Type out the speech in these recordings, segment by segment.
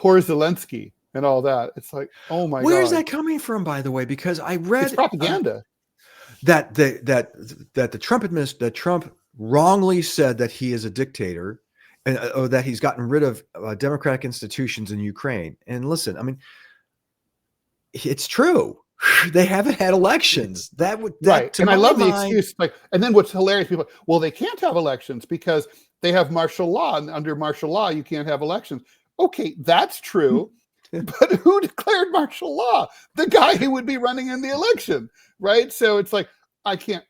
poor Zelensky and all that. It's like, oh my God. Where's that coming from, by the way? Because I read it's propaganda. That Trump wrongly said that he is a dictator, and or that he's gotten rid of democratic institutions in Ukraine. And listen, I mean, it's true. They haven't had elections. Right. And I love the excuse. Like, and then what's hilarious, people, well, they can't have elections because they have martial law, and under martial law, you can't have elections. Okay, that's true. But who declared martial law? The guy who would be running in the election, right? So it's like, I can't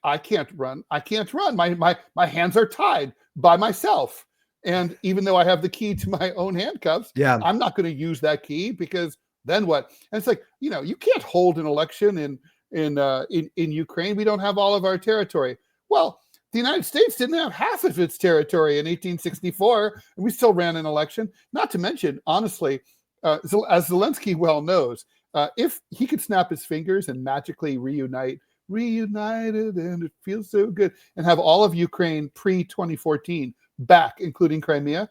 run. I can't run. My hands are tied by myself. And even though I have the key to my own handcuffs, I'm not going to use that key, because then what? And it's like, you can't hold an election in Ukraine. We don't have all of our territory. Well, the United States didn't have half of its territory in 1864, and we still ran an election. Not to mention, honestly, as Zelensky well knows, if he could snap his fingers and magically reunited, and it feels so good, and have all of Ukraine pre-2014 back, including Crimea,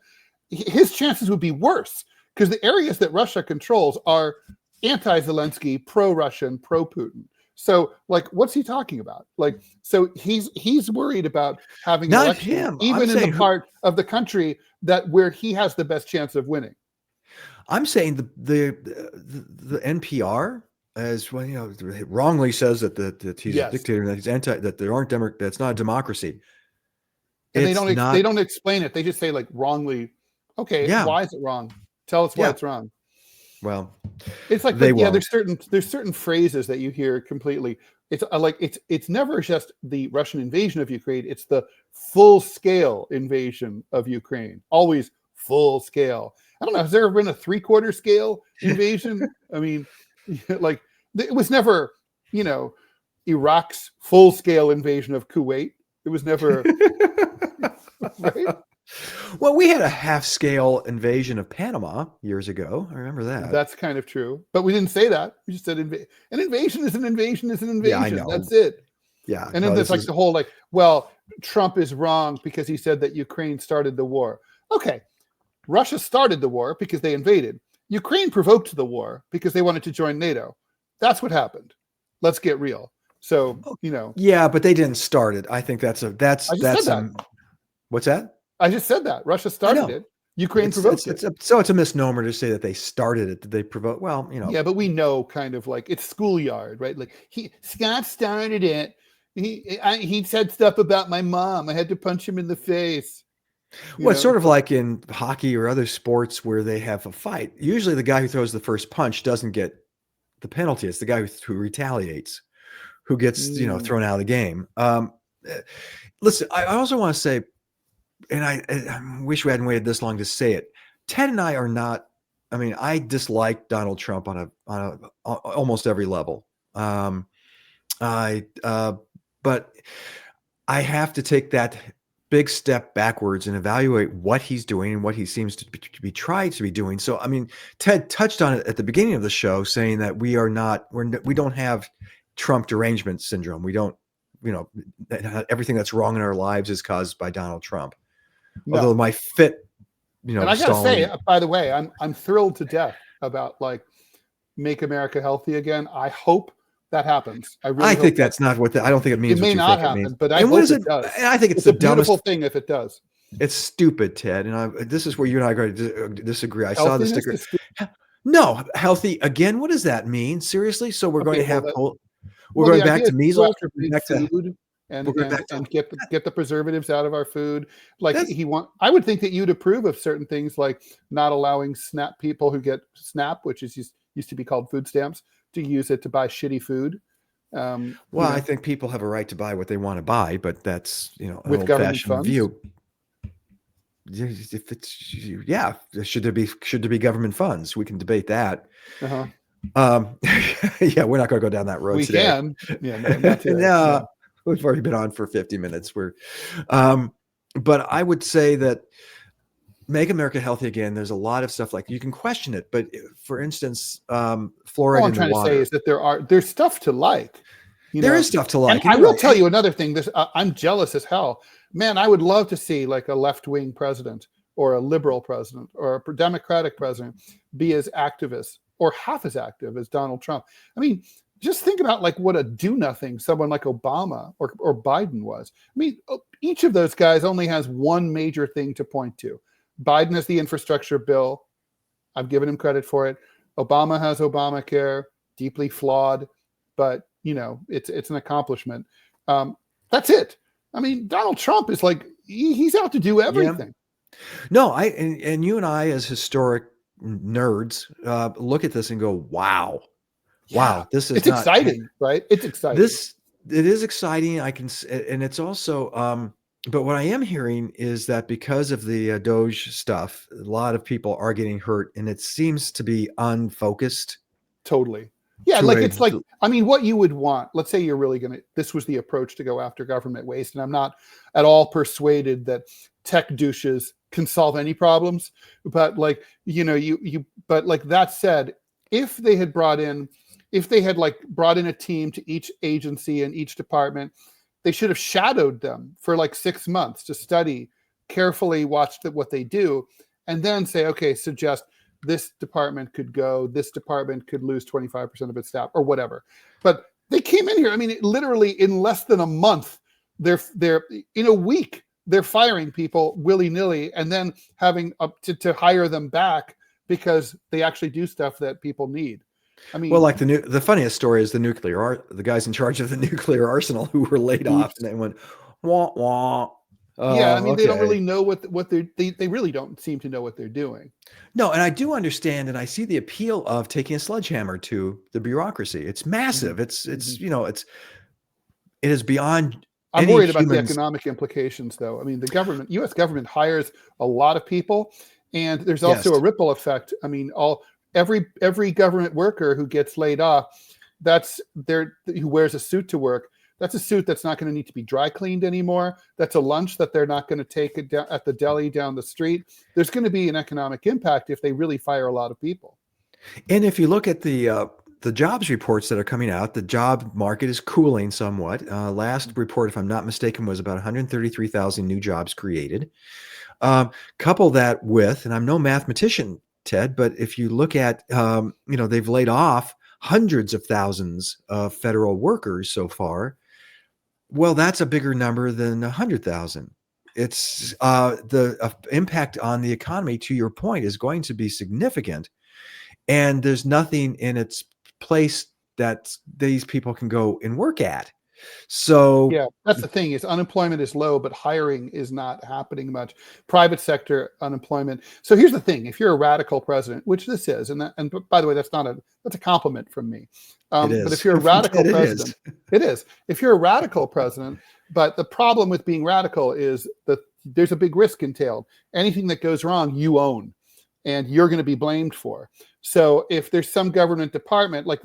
his chances would be worse, because the areas that Russia controls are anti-Zelensky, pro-Russian, pro-Putin. So, like, what's he talking about? Like, so he's worried about having an election, even in the part of the country where he has the best chance of winning. I'm saying the NPR, as well, wrongly says that he's a dictator, that he's that there aren't that's not a democracy. And they don't explain it. They just say, like, wrongly. Okay, why is it wrong? Tell us why it's wrong. Well, it's like, there's certain phrases that you hear completely. It's like it's never just the Russian invasion of Ukraine. It's the full scale invasion of Ukraine. Always full scale. I don't know. Has there ever been a 3/4 scale invasion? I mean, like, it was never, Iraq's full scale invasion of Kuwait. It was never. Right? Well, we had a half-scale invasion of Panama years ago. I remember that. That's kind of true. But we didn't say that. We just said an invasion is an invasion is an invasion. Yeah, I know. That's it. Yeah. And then there's the whole, like, well, Trump is wrong because he said that Ukraine started the war. Okay. Russia started the war because they invaded. Ukraine provoked the war because they wanted to join NATO. That's what happened. Let's get real. So, Yeah, but they didn't start it. I think that's what's that? I just said that. Russia started it. Ukraine provoked it. So it's a misnomer to say that they started it. Did they provoke? Well, Yeah, but we know, kind of like, it's schoolyard, right? Like, Scott started it. He said stuff about my mom. I had to punch him in the face. Well, it's sort of like in hockey or other sports where they have a fight. Usually the guy who throws the first punch doesn't get the penalty. It's the guy who retaliates, who gets, thrown out of the game. Listen, I also want to say, and I wish we hadn't waited this long to say it. Ted and I are not, I mean, I dislike Donald Trump on almost every level. But I have to take that big step backwards and evaluate what he's doing and what he seems to be trying to be doing. So, I mean, Ted touched on it at the beginning of the show, saying that we don't have Trump derangement syndrome. We don't, everything that's wrong in our lives is caused by Donald Trump. No. Although my fit, and I gotta say, by the way, I'm thrilled to death about, like, Make America Healthy Again. I hope that happens. I think that's not what I don't think it means. It may not happen, but I hope it does. I think it's a beautiful thing if it does. It's stupid, Ted, and this is where you and I are going to disagree. I saw the sticker. No, healthy again. What does that mean? Seriously? So we're going to have we're going back to measles. And get the preservatives out of our food. Like, I would think that you'd approve of certain things, like not allowing SNAP people who get SNAP, which used to be called food stamps, to use it to buy shitty food. I think people have a right to buy what they want to buy, but that's an old-fashioned view. If it's should there be government funds? We can debate that. Uh-huh. Yeah, we're not going to go down that road. We today. can. Yeah, not today. No. We've already been on for 50 minutes. But I would say that Make America Healthy Again, there's a lot of stuff, like, you can question it. But for instance, fluoride I'm trying to say is that there's stuff to like. There is stuff to like. And I will tell you another thing. I'm jealous as hell. Man, I would love to see, like, a left-wing president or a liberal president or a Democratic president be as activist or half as active as Donald Trump. I mean, just think about like what a do-nothing someone like Obama or Biden was. I mean, each of those guys only has one major thing to point to. Biden has the infrastructure bill. I've given him credit for it. Obama has Obamacare, deeply flawed, but it's an accomplishment. That's it. I mean, Donald Trump is like, he's out to do everything. Yeah. No, and you and I as historic nerds look at this and go, wow. Yeah. Wow, this is it's exciting, right? It's exciting. It is exciting. And it's also, but what I am hearing is that because of the Doge stuff, a lot of people are getting hurt, and it seems to be unfocused. Totally. Yeah, like it's like, I mean, what you would want, let's say you're really this was the approach to go after government waste, and I'm not at all persuaded that tech douches can solve any problems, but like, but like that said, if they had brought in a team to each agency and each department, they should have shadowed them for like 6 months to study carefully, watch what they do, and then say, okay, suggest this department could go, this department could lose 25% of its staff or whatever. But they came in here. I mean, literally in less than a month, they're in a week, they're firing people willy-nilly and then having up to hire them back because they actually do stuff that people need. I mean, well, like the funniest story is the guys in charge of the nuclear arsenal who were laid off, and they went, wah, wah. Yeah, I mean, they don't really know what they really don't seem to know what they're doing. No, and I do understand, and I see the appeal of taking a sledgehammer to the bureaucracy. It's massive. Mm-hmm. It is beyond. I'm worried about the economic implications, though. I mean, the U.S. government hires a lot of people, and there's also a ripple effect. I mean, every government worker who gets laid off, who wears a suit to work. That's a suit that's not going to need to be dry cleaned anymore. That's a lunch that they're not going to take at the deli down the street. There's going to be an economic impact if they really fire a lot of people. And if you look at the jobs reports that are coming out, the job market is cooling somewhat. Last report, if I'm not mistaken, was about 133,000 new jobs created. Couple that with, and I'm no mathematician, Ted, but if you look at, they've laid off hundreds of thousands of federal workers so far. Well, that's a bigger number than 100,000. It's the impact on the economy, to your point, is going to be significant. And there's nothing in its place that these people can go and work at. So yeah, that's the thing, is unemployment is low, but hiring is not happening much. Private sector unemployment. So here's the thing: if you're a radical president, which this is, and by the way, that's a compliment from me. But if you're a radical president, it is. If you're a radical president, but the problem with being radical is that there's a big risk entailed. Anything that goes wrong, you own, and you're going to be blamed for. So if there's some government department, like,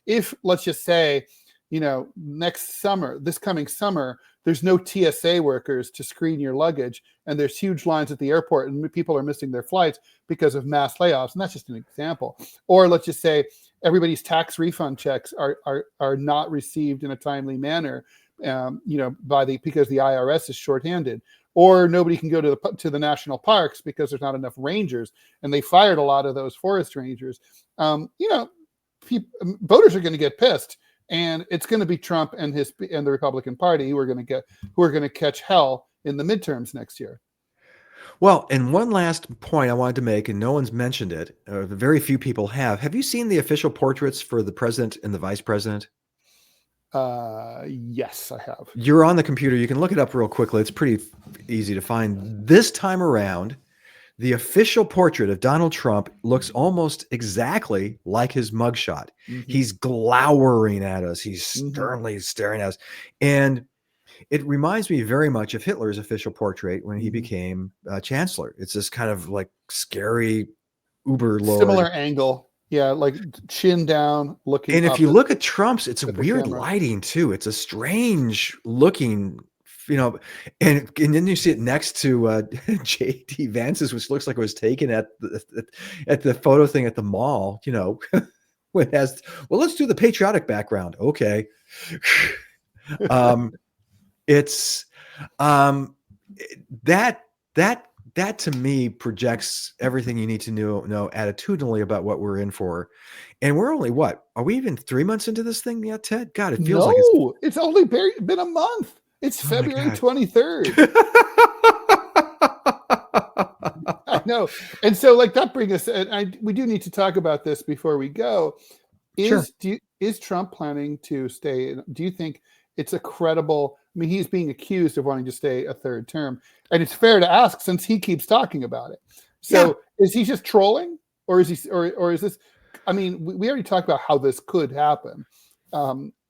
if let's just say, this coming summer, there's no TSA workers to screen your luggage, and there's huge lines at the airport, and people are missing their flights because of mass layoffs. And that's just an example. Or let's just say everybody's tax refund checks are not received in a timely manner, because the IRS is shorthanded. Or nobody can go to the national parks because there's not enough rangers, and they fired a lot of those forest rangers. Voters are going to get pissed. And it's going to be Trump and the Republican Party who are going to catch hell in the midterms next year. Well, and one last point I wanted to make, and no one's mentioned it, very few people have. Have you seen the official portraits for the president and the vice president? Yes, I have. You're on the computer. You can look it up real quickly. It's pretty easy to find. This time around, the official portrait of Donald Trump looks almost exactly like his mugshot. Mm-hmm. He's glowering at us. He's sternly staring at us. And it reminds me very much of Hitler's official portrait when he became chancellor. It's this kind of like scary uber lord. Similar angle. Yeah, like chin down, looking. And if you look at Trump's, it's a weird lighting too. It's a strange looking, and then you see it next to J.D. Vance's, which looks like it was taken at the photo thing at the mall. When it has, well, let's do the patriotic background. Okay, it's that that to me projects everything you need to know attitudinally about what we're in for. And we're only what? Are we even 3 months into this thing yet, Ted? God, it feels like it's only been a month. It's February 23rd. I know. And so like that brings us, and we do need to talk about this before we go. Is Trump planning to stay? Do you think it's a credible, I mean, he's being accused of wanting to stay a third term, and it's fair to ask since he keeps talking about it. So is he just trolling, or is he, or is this, I mean, we already talked about how this could happen.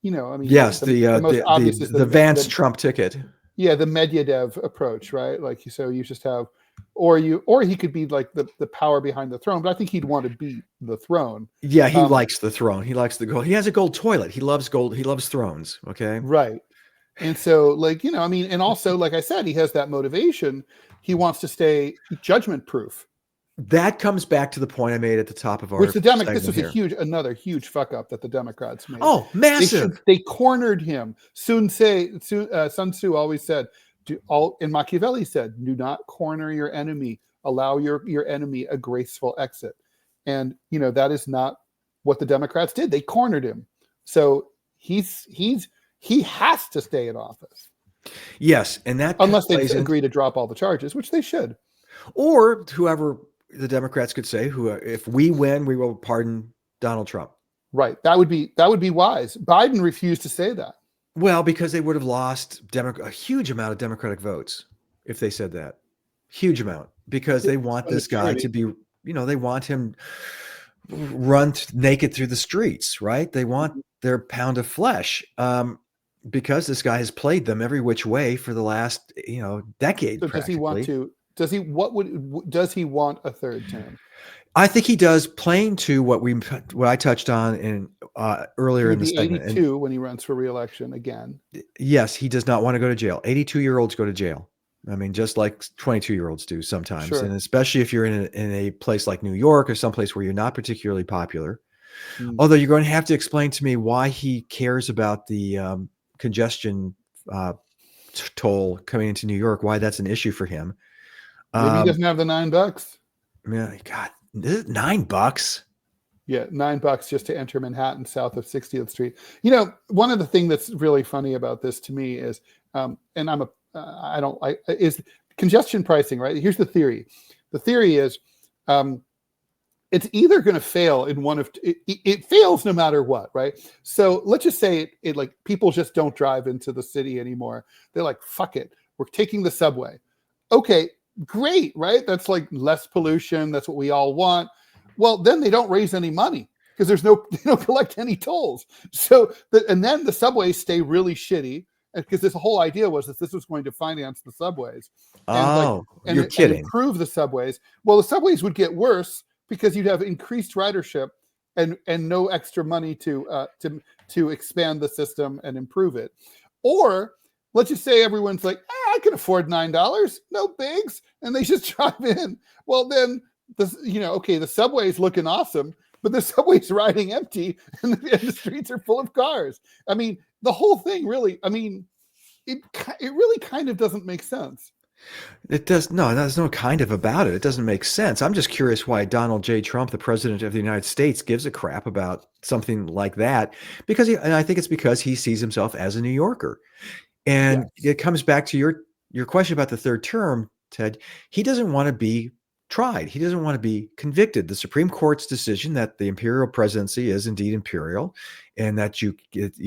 You know, I mean, yes, the most obvious is the Vance Trump ticket. Yeah, the Medvedev approach, right? Like, so you just have, or he could be like the power behind the throne, but I think he'd want to beat the throne. Yeah, he likes the throne. He likes the gold. He has a gold toilet. He loves gold. He loves thrones. Okay, right. And so, like, you know, I mean, and also, like I said, he has that motivation. He wants to stay judgment proof. That comes back to the point I made at the top of our which this was another huge fuck up that the Democrats made. Oh, massive! They cornered him. Sun Tzu always said, and Machiavelli said, do not corner your enemy. Allow your enemy a graceful exit. And you know that is not what the Democrats did. They cornered him. So he has to stay in office. Yes, and that unless they agree to drop all the charges, which they should, or whoever. The Democrats could say, if we win, we will pardon Donald Trump. Right. That would be wise. Biden refused to say that. Well, because they would have lost a huge amount of Democratic votes if they said that. Huge amount. Because they want this guy to be, you know, they want him run naked through the streets, right? They want their pound of flesh. Because this guy has played them every which way for the last, decade. So does he want to? Does he want a third term? I think he does, playing to what I touched on in earlier in the segment. 82 when he runs for re-election again. Yes, he does not want to go to jail. 82-year-olds go to jail. I mean, just like 22-year-olds do sometimes, sure. And especially if you're in a place like New York or someplace where you're not particularly popular. Although you're going to have to explain to me why he cares about the congestion toll coming into New York, why that's an issue for him. Maybe he doesn't have the $9. Yeah, God, is it $9? Yeah, $9 just to enter Manhattan south of 60th Street. You know, one of the things that's really funny about this to me is, and is congestion pricing. Right? Here's the theory. The theory is, it's either going to fail in one of it fails no matter what, right? So let's just say it like people just don't drive into the city anymore. They're like, fuck it, we're taking the subway. Okay. Great, right? That's like less pollution. That's what we all want. Well, then they don't raise any money because they don't collect any tolls. So, and then the subways stay really shitty because this whole idea was that this was going to finance the subways. And you're kidding. And improve the subways. Well, the subways would get worse because you'd have increased ridership and no extra money to expand the system and improve it. Or let's just say everyone's like, I can afford $9, no bigs, and they just drive in. Well, then the subway's looking awesome, but the subway's riding empty, and the streets are full of cars. I mean, the whole thing really. I mean, it really kind of doesn't make sense. It does. No, there's no kind of about it. It doesn't make sense. I'm just curious why Donald J. Trump, the president of the United States, gives a crap about something like that. And I think it's because he sees himself as a New Yorker. And It comes back to your question about the third term, Ted. He doesn't want to be tried. He doesn't want to be convicted. The Supreme Court's decision that the imperial presidency is indeed imperial and that you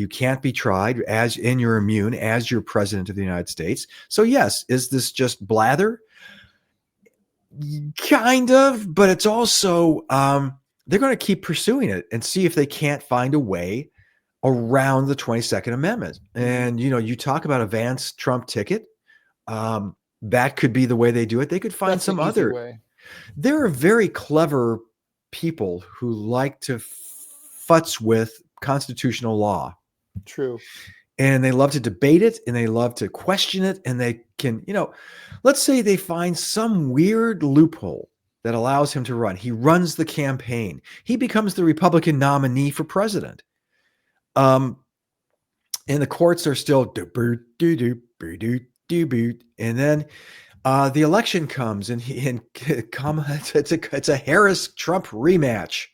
can't be tried and you're immune as your president of the United States. So yes, is this just blather? Kind of, but it's also they're going to keep pursuing it and see if they can't find a way around the 22nd Amendment. And, you talk about a Vance Trump ticket. That could be the way they do it. They could find some other way. There are very clever people who like to futz with constitutional law. True. And they love to debate it and they love to question it. And they can, let's say they find some weird loophole that allows him to run. He runs the campaign. He becomes the Republican nominee for president. And the courts are still and then The election comes, and it's a Harris-Trump rematch,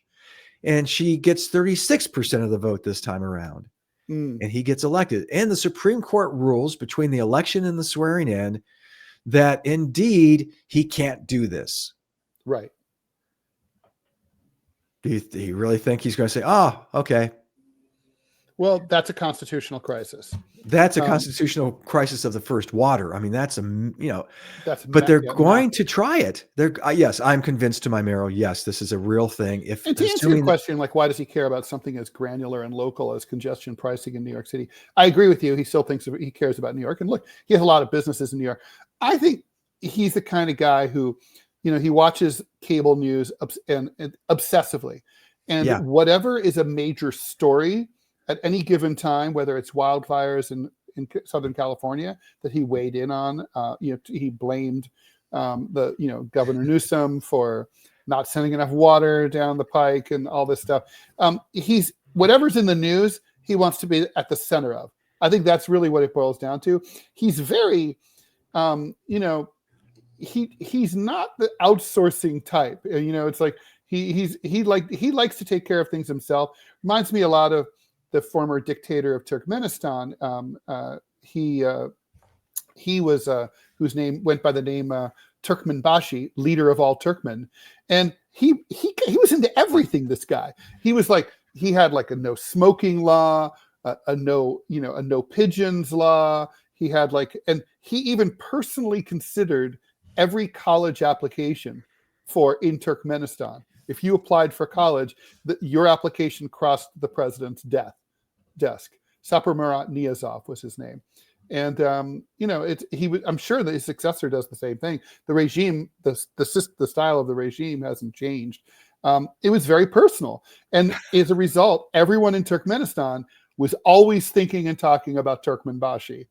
and she gets 36% of the vote this time around, and he gets elected. And the Supreme Court rules between the election and the swearing in that indeed he can't do this. Right. Do you really think he's going to say, "Oh, okay"? Well, that's a constitutional crisis. That's a constitutional crisis of the first water. I mean, that's but they're going to try it. Yes, I'm convinced to my marrow. Yes, this is a real thing. And to answer your question, like, why does he care about something as granular and local as congestion pricing in New York City? I agree with you. He still thinks he cares about New York. And look, he has a lot of businesses in New York. I think he's the kind of guy who, he watches cable news and obsessively. And whatever is a major story at any given time, whether it's wildfires in Southern California that he weighed in on, he blamed Governor Newsom for not sending enough water down the pike and all this stuff. He's whatever's in the news, he wants to be at the center of. I think that's really what it boils down to. He's very, he's not the outsourcing type. It's like he likes to take care of things himself. Reminds me a lot of the former dictator of Turkmenistan. He was whose name went by the name Turkmenbashi, leader of all Turkmen, and he was into everything. This guy, he had like a no smoking law, a no pigeons law. He had and he even personally considered every college application in Turkmenistan. If you applied for college, your application crossed the president's desk. Sapir Murat Niyazov was his name. And, I'm sure that his successor does the same thing. The regime, the style of the regime hasn't changed. It was very personal. And as a result, everyone in Turkmenistan was always thinking and talking about Turkmenbashi.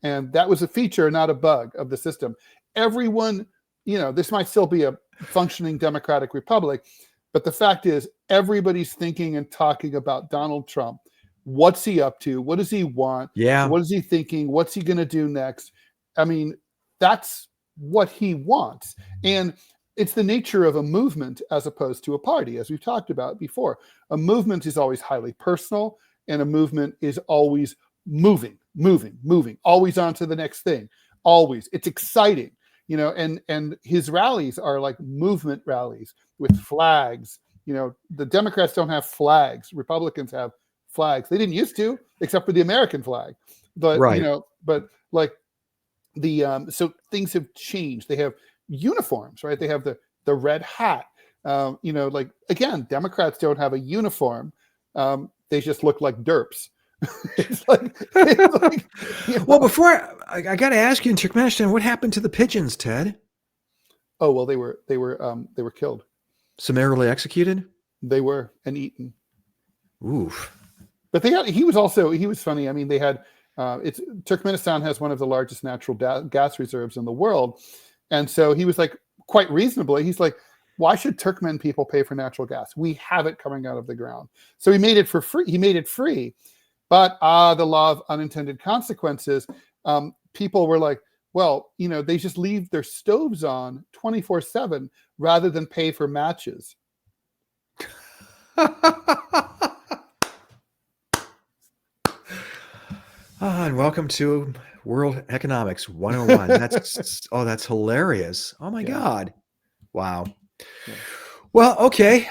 And that was a feature, not a bug of the system. Everyone, this might still be a functioning democratic republic, but the fact is everybody's thinking and talking about Donald Trump. What's he up to? What does he want? Yeah. What is he thinking? What's he going to do next? I mean, that's what he wants. And it's the nature of a movement as opposed to a party, as we've talked about before. A movement is always highly personal, and a movement is always moving, always on to the next thing. Always. It's exciting. And his rallies are like movement rallies with flags. The Democrats don't have flags. Republicans have flags. They didn't used to, except for the American flag. But, right. So things have changed. They have uniforms, right? They have the red hat. Again, Democrats don't have a uniform. They just look like derps. Well, before I got to ask you, in Turkmenistan, what happened to the pigeons, Ted? Oh, well, they were killed, summarily executed. They were and eaten. Oof. But he was funny. I mean, they had Turkmenistan has one of the largest natural gas reserves in the world, and so he was like, quite reasonably, he's like, why should Turkmen people pay for natural gas? We have it coming out of the ground. So he made it for free. He made it free. But the law of unintended consequences, people were like, well, they just leave their stoves on 24/7 rather than pay for matches. And welcome to World Economics 101. That's hilarious. Oh my God. Wow. Yeah. Well, okay.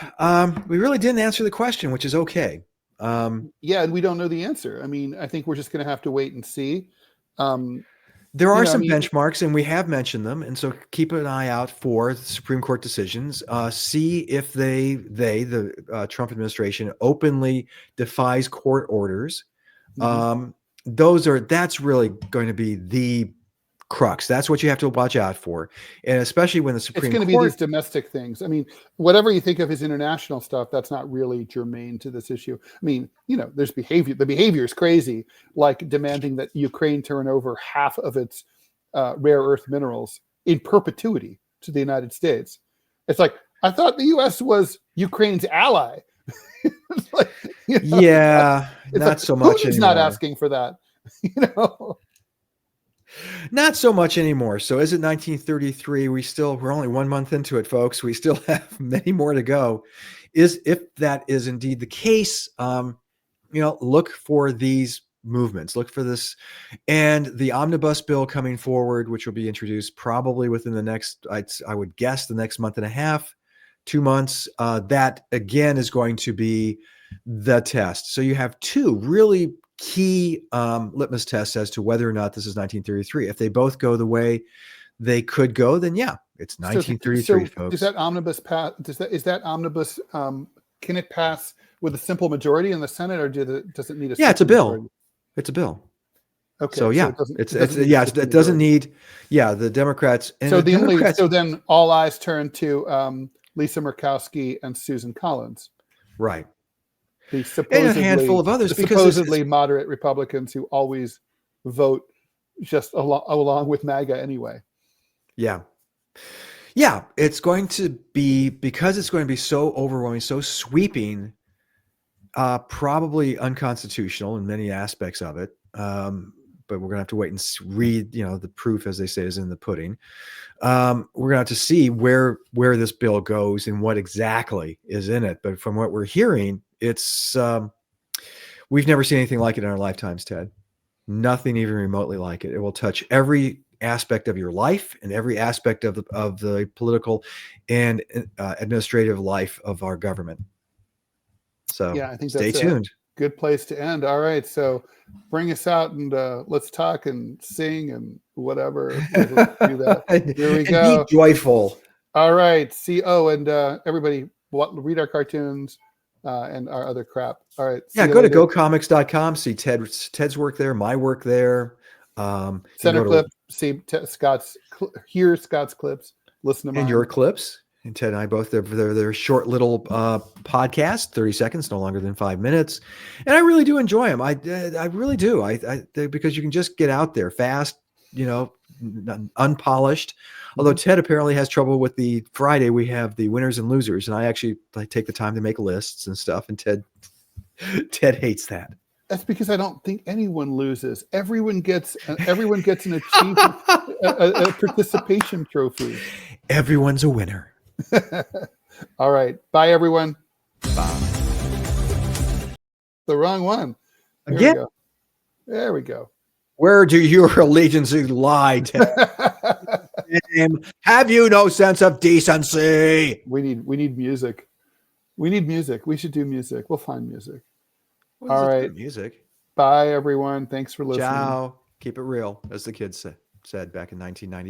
We really didn't answer the question, which is okay. And we don't know the answer. I mean, I think we're just going to have to wait and see. There are some benchmarks, and we have mentioned them. And so keep an eye out for the Supreme Court decisions. See if the Trump administration openly defies court orders. Mm-hmm. That's really going to be the crux. That's what you have to watch out for. And especially when the Supreme Court... It's going to be these domestic things. I mean, whatever you think of his international stuff, that's not really germane to this issue. I mean, there's behavior. The behavior is crazy, like demanding that Ukraine turn over half of its rare earth minerals in perpetuity to the United States. It's like, I thought the U.S. was Ukraine's ally. It's like, not so much. Putin's not asking for that. Not so much anymore. So is it 1933? We're only 1 month into it, folks. We still have many more to go. If that is indeed the case, look for these movements, look for this, and the omnibus bill coming forward, which will be introduced probably within the next, I would guess, the next month and a half, 2 months. That again is going to be the test. So you have two really key litmus tests as to whether or not this is 1933. If they both go the way they could go, then yeah, it's 1933, folks. Does that omnibus pass? Is that omnibus? Can it pass with a simple majority in the Senate, or does it need a? Yeah, it's a bill. Majority? It's a bill. Okay. So yeah, it doesn't need. Yeah, the Democrats. And so so then all eyes turn to Lisa Murkowski and Susan Collins. Right. The supposedly, and a handful of others, because supposedly moderate Republicans who always vote just along with MAGA anyway. Yeah. Yeah, it's going to be, because it's going to be so overwhelming, so sweeping, probably unconstitutional in many aspects of it. But we're going to have to wait and read, the proof, as they say, is in the pudding. We're going to have to see where this bill goes and what exactly is in it. But from what we're hearing, it's we've never seen anything like it in our lifetimes, Ted. Nothing even remotely like it. It will touch every aspect of your life and every aspect of the political and administrative life of our government. So yeah, I think stay that's tuned. A good place to end. All right, so bring us out and let's talk and sing and whatever. We'll do that. Here we go. Be joyful. All right. And everybody, read our cartoons and our other crap. All right. Yeah, go to gocomics.com. See Ted's work there, my work there. Center clip. See Scott's clips. Listen to mine. And your clips. And Ted and I both, they're short little podcasts, 30 seconds, no longer than 5 minutes. And I really do enjoy them. I really do. Because you can just get out there fast, unpolished. Although Ted apparently has trouble with the Friday, we have the winners and losers. And I take the time to make lists and stuff. And Ted hates that. That's because I don't think anyone loses. Everyone gets an achievement, a participation trophy. Everyone's a winner. All right. Bye, everyone. Bye. The wrong one. Again? There we go. Where do your allegiances lie, Ted? Have you no sense of decency? We need music. We need music. We should do music. We'll find music. All right. Music. Bye, everyone. Thanks for listening. Ciao. Keep it real, as the kids said back in 1990.